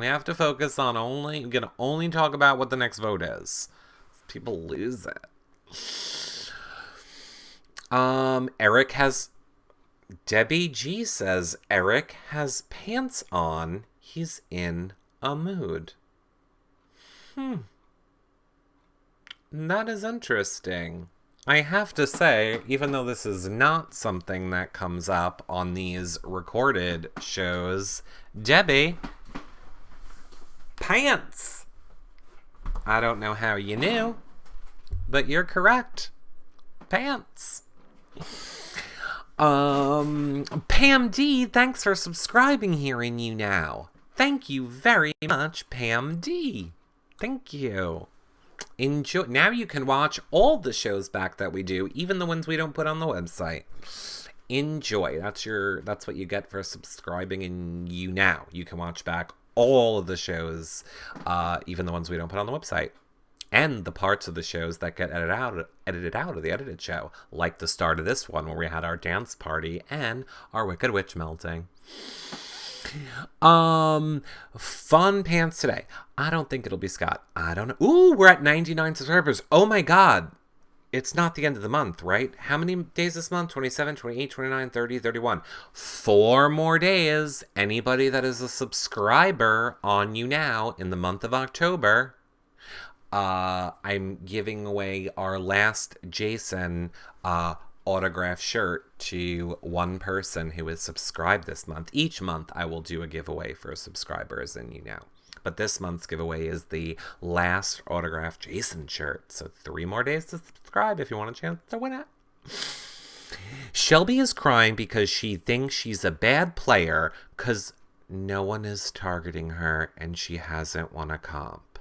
have to focus on we're going to only talk about what the next vote is. People lose it. Eric has... Debbie G says, Eric has pants on. He's in a mood. That is interesting. I have to say, even though this is not something that comes up on these recorded shows, Debbie, pants! I don't know how you knew, but you're correct. Pants. Pam D, thanks for subscribing here in You Now. Thank you very much, Pam D. Thank you. Enjoy. Now you can watch all the shows back that we do, even the ones we don't put on the website. Enjoy. That's what you get for subscribing in You Now. You can watch back all of the shows, even the ones we don't put on the website. And the parts of the shows that get edited out of the edited show, like the start of this one where we had our dance party and our Wicked Witch melting. Fun pants today. I don't think it'll be Scott. I don't know. Ooh, we're at 99 subscribers. Oh my god. It's not the end of the month, right? How many days this month? 27, 28, 29, 30, 31. 4 more days. Anybody that is a subscriber on You Now in the month of October, I'm giving away our last Jason autograph shirt to one person who is subscribed this month. Each month I will do a giveaway for subscribers in You Now. But this month's giveaway is the last autographed Jason shirt. So 3 more days to subscribe if you want a chance to win it. Shelby is crying because she thinks she's a bad player because no one is targeting her and she hasn't won a comp.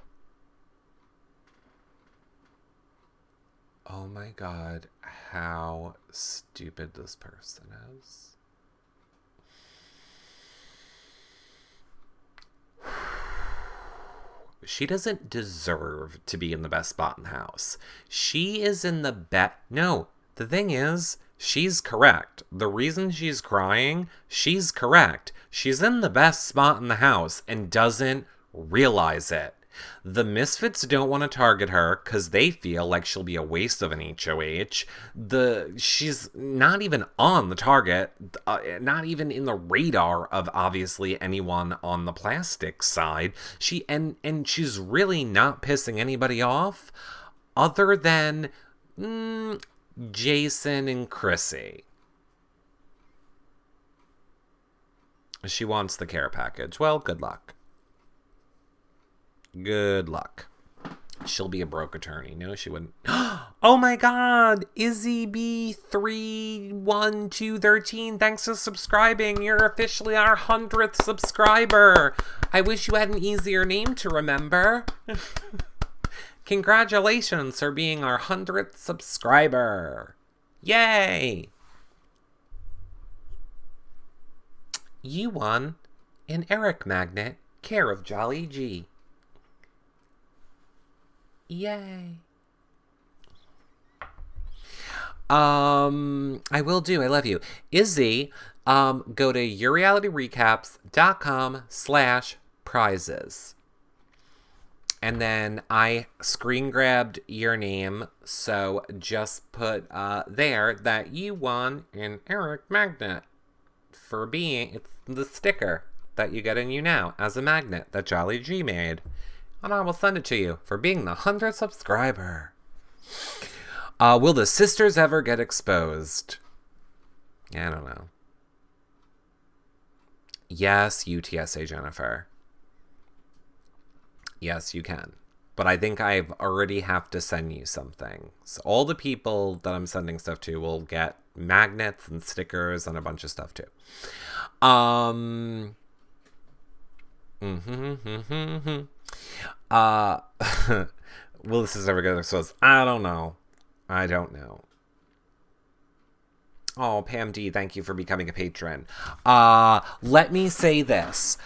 Oh my god, how stupid this person is. She doesn't deserve to be in the best spot in the house. She is in the No, the thing is, she's correct. The reason she's crying, she's correct. She's in the best spot in the house and doesn't realize it. The Misfits don't want to target her because they feel like she'll be a waste of an HOH. She's not even on the target, not even in the radar of obviously anyone on the plastic side. And she's really not pissing anybody off other than Jason and Chrissy. She wants the care package. Well, good luck. Good luck. She'll be a broke attorney. No, she wouldn't. Oh my god! Izzy B31213, thanks for subscribing. You're officially our 100th subscriber. I wish you had an easier name to remember. Congratulations for being our 100th subscriber. Yay! You won an Eric magnet, care of Jolly G. Yay. I will do. I love you. Izzy, go to yourrealityrecaps.com/prizes. And then I screen grabbed your name, so just put there that you won an Eric magnet for being, it's the sticker that you get in You Now as a magnet that Jolly G made. And I will send it to you for being the 100th subscriber. Will the sisters ever get exposed? I don't know. Yes, UTSA Jennifer. Yes, you can. But I think I've already have to send you something. So all the people that I'm sending stuff to will get magnets and stickers and a bunch of stuff too. Will this ever get exposed? I don't know. Oh, Pam D, thank you for becoming a patron. Let me say this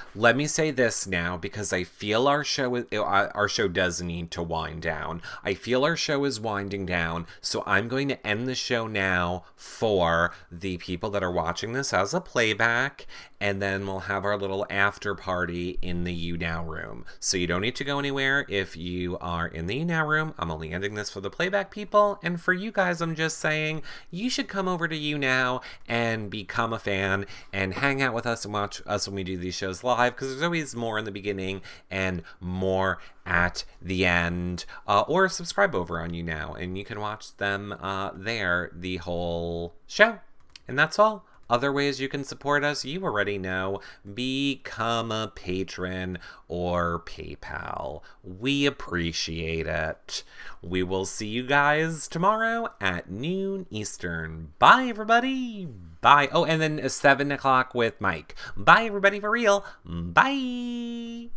now, because I feel our show does need to wind down. I feel our show is winding down, so I'm going to end the show now for the people that are watching this as a playback, and then we'll have our little after party in the You Now room. So you don't need to go anywhere if you are in the You Now room. I'm only ending this for the playback people, and for you guys, I'm just saying you should come over to You now and become a fan and hang out with us and watch us when we do these shows live, because there's always more in the beginning and more at the end. Or subscribe over on YouNow, and you can watch them there, the whole show. And that's all. Other ways you can support us, you already know. Become a patron or PayPal. We appreciate it. We will see you guys tomorrow at noon Eastern. Bye, everybody. Bye. Oh, and then 7 o'clock with Mike. Bye, everybody, for real. Bye.